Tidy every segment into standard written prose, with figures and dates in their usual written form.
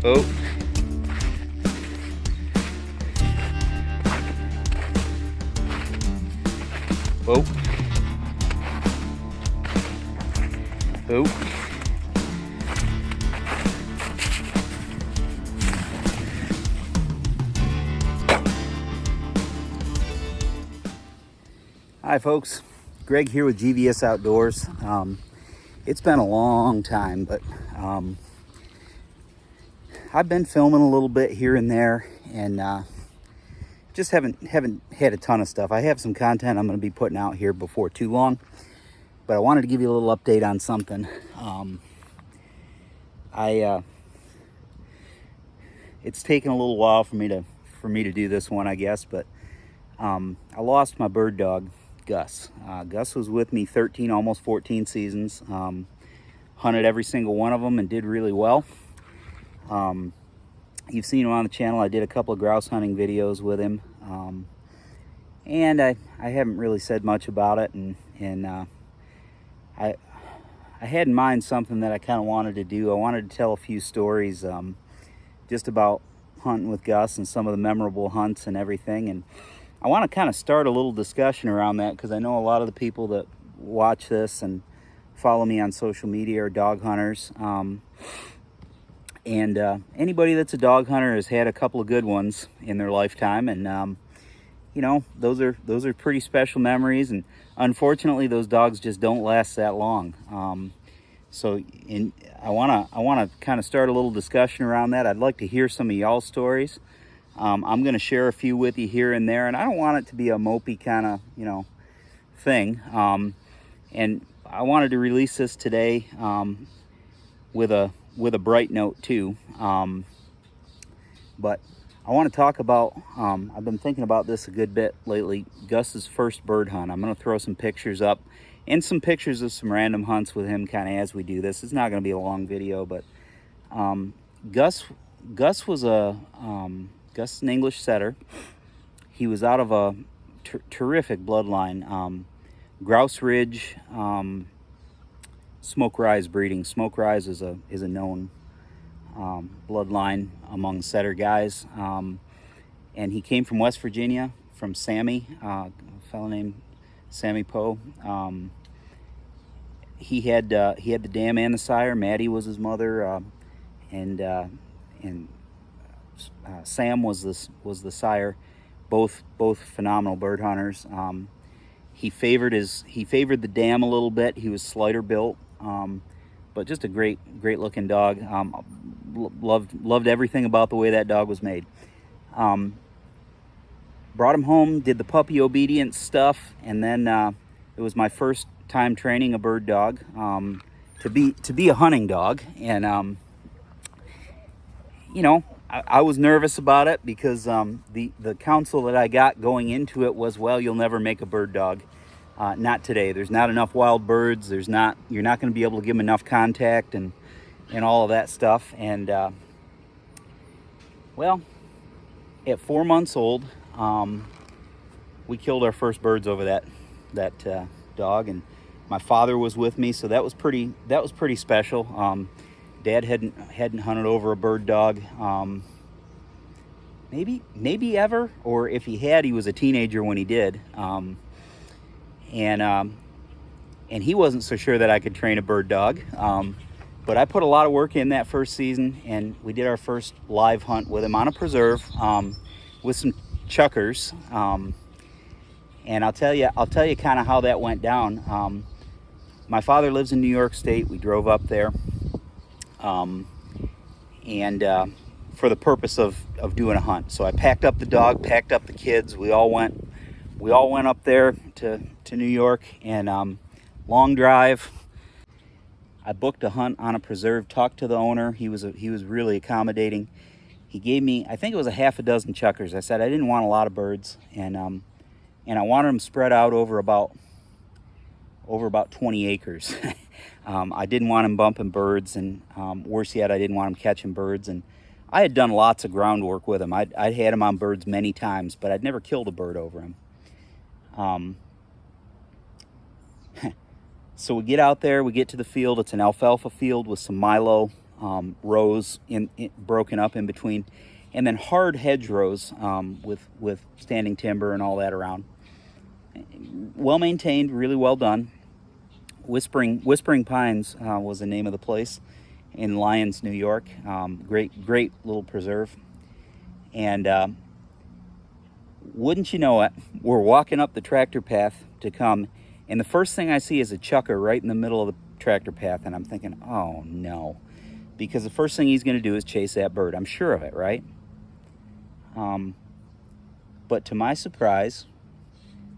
Oh. Oh. Oh. Hi folks, Greg here with GVS Outdoors. It's been a long time, but I've been filming a little bit here and there, and just haven't had a ton of stuff. I have some content I'm going to be putting out here before too long, but I wanted to give you a little update on something. It's taken a little while for me to do this one, I guess, but I lost my bird dog, Gus. Gus was with me 13, almost 14 seasons. Hunted every single one of them and did really well. You've seen him on the channel. I did a couple of grouse hunting videos with him, and I haven't really said much about it. And I had in mind something that I kind of wanted to do. I wanted to tell a few stories just about hunting with Gus and some of the memorable hunts and everything. And I want to kind of start a little discussion around that, because I know a lot of the people that watch this and follow me on social media are dog hunters. And anybody that's a dog hunter has had a couple of good ones in their lifetime, and you know, those are pretty special memories. And unfortunately, those dogs just don't last that long. I wanna kind of start a little discussion around that. I'd like to hear some of y'all's stories. I'm going to share a few with you here and there, and I don't want it to be a mopey kind of, you know, thing. And I wanted to release this today with a bright note too. But I want to talk about, I've been thinking about this a good bit lately, Gus's first bird hunt. I'm going to throw some pictures up and some pictures of some random hunts with him kind of as we do this. It's not going to be a long video, but Gus was Gus is an English setter. He was out of a terrific bloodline. Grouse Ridge, Smoke Rise breeding. Smoke Rise is a known bloodline among setter guys. And he came from West Virginia, from Sammy, a fellow named Sammy Poe. He had the dam and the sire. Maddie was his mother, and Sam was the sire. Both phenomenal bird hunters. He favored the dam a little bit. He was slider built, but just a great looking dog. Loved everything about the way that dog was made. Brought him home, did the puppy obedience stuff, and then it was my first time training a bird dog to be a hunting dog. And you know, I was nervous about it because the counsel that I got going into it was, well, you'll never make a bird dog. Not today. There's not enough wild birds. You're not going to be able to give them enough contact and all of that stuff. And well, at 4 months old, we killed our first birds over that dog, and my father was with me, so that was pretty special. Dad hadn't hunted over a bird dog, maybe ever, or if he had, he was a teenager when he did. And he wasn't so sure that I could train a bird dog. But I put a lot of work in that first season, and we did our first live hunt with him on a preserve with some chuckers. And I'll tell you kind of how that went down. My father lives in New York State. We drove up there. For the purpose of doing a hunt. So I packed up the dog, packed up the kids. We all went up there to New York, and long drive. I booked a hunt on a preserve, talked to the owner. He was really accommodating. He gave me, I think it was a half a dozen chuckers. I said I didn't want a lot of birds, and I wanted them spread out over about 20 acres. I didn't want him bumping birds, and worse yet, I didn't want him catching birds. And I had done lots of groundwork with him. I'd had him on birds many times, but I'd never killed a bird over him. So we get out there, we get to the field. It's an alfalfa field with some milo rows broken up in between, and then hard hedgerows with standing timber and all that around. Well maintained, really well done. Whispering Pines was the name of the place in Lyons, New York. Great little preserve. And wouldn't you know it, we're walking up the tractor path to come, and the first thing I see is a chucker right in the middle of the tractor path, and I'm thinking, oh no, because the first thing he's going to do is chase that bird. I'm sure of it, right? But to my surprise,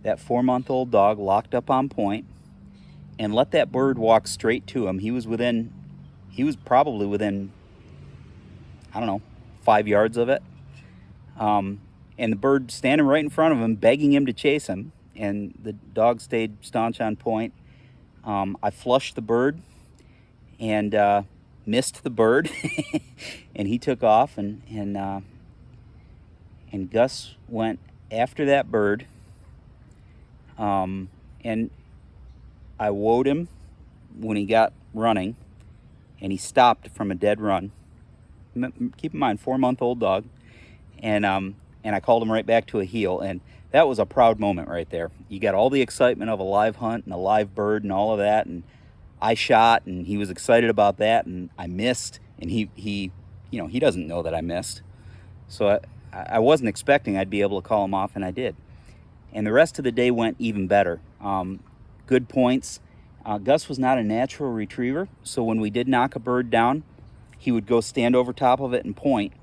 that 4-month-old dog locked up on point and let that bird walk straight to him. He was probably within, I don't know, 5 yards of it. And the bird standing right in front of him, begging him to chase him, and the dog stayed staunch on point. I flushed the bird and missed the bird, and he took off, and Gus went after that bird, and I woed him when he got running, and he stopped from a dead run. Keep in mind, 4-month-old dog, and I called him right back to a heel, and that was a proud moment right there. You got all the excitement of a live hunt and a live bird and all of that, and I shot, and he was excited about that, and I missed, and he doesn't know that I missed, so I wasn't expecting I'd be able to call him off, and I did. And the rest of the day went even better. Good points. Gus was not a natural retriever, so when we did knock a bird down, he would go stand over top of it and point,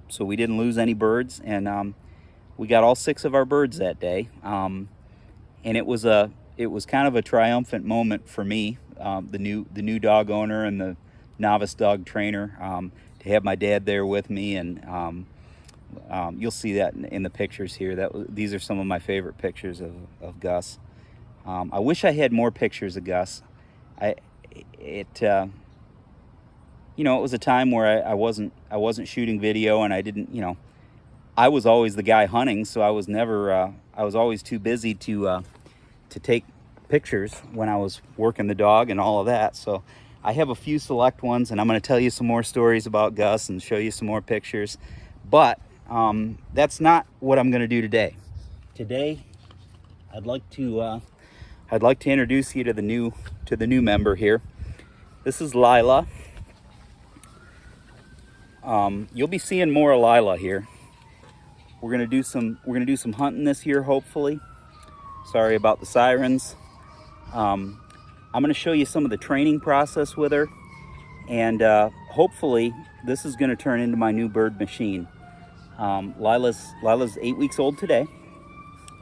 so we didn't lose any birds, and we got all 6 of our birds that day. And it was kind of a triumphant moment for me, the new dog owner and the novice dog trainer, to have my dad there with me, and you'll see that in the pictures here. These are some of my favorite pictures of Gus. I wish I had more pictures of Gus. It was a time where I wasn't shooting video, and I didn't, I was always the guy hunting, so I was never, I was always too busy to take pictures when I was working the dog and all of that. So I have a few select ones, and I'm going to tell you some more stories about Gus and show you some more pictures. But that's not what I'm going to do today. Today, I'd like to introduce you to the new member here. This is Lila. You'll be seeing more of Lila here. We're gonna do some hunting this year, hopefully. Sorry about the sirens. I'm gonna show you some of the training process with her, and hopefully this is gonna turn into my new bird machine. Lila's 8 weeks old today.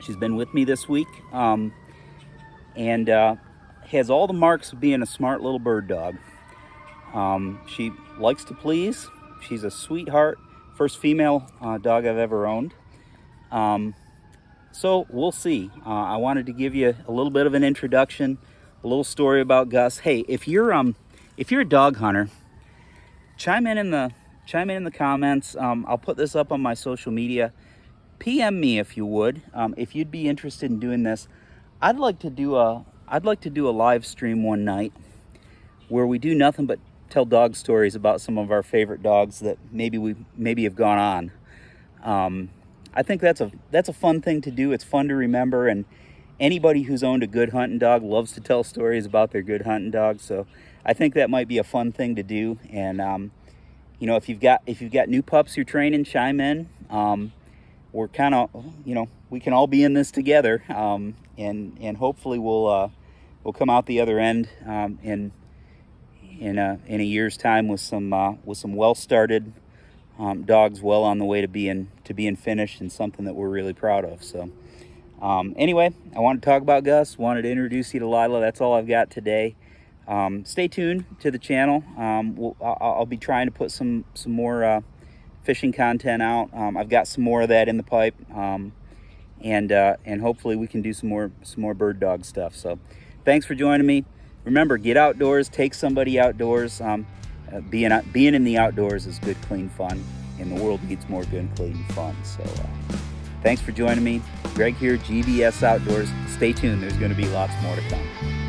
She's been with me this week, and has all the marks of being a smart little bird dog. She likes to please. She's a sweetheart. First female dog I've ever owned. So we'll see. I wanted to give you a little bit of an introduction, a little story about Gus. Hey, if you're a dog hunter, chime in the comments. I'll put this up on my social media. PM me if you would. If you'd be interested in doing this, I'd like to do a live stream one night where we do nothing but tell dog stories about some of our favorite dogs that maybe have gone on. I think that's a fun thing to do. It's fun to remember, and anybody who's owned a good hunting dog loves to tell stories about their good hunting dog. So I think that might be a fun thing to do. And if you've got new pups you're training, chime in. We're kind of, we can all be in this together, and hopefully we'll come out the other end in a year's time with some well-started dogs, well on the way to being finished, and something that we're really proud of. So anyway, I want to talk about Gus. Wanted to introduce you to Lila. That's all I've got today. Stay tuned to the channel. I'll be trying to put some more fishing content out. I've got some more of that in the pipe, and hopefully we can do some more bird dog stuff. So thanks for joining me. Remember, get outdoors, take somebody outdoors. Being in the outdoors is good, clean fun, and the world needs more good, clean fun. So thanks for joining me. Greg here, GVS Outdoors. Stay tuned. There's going to be lots more to come.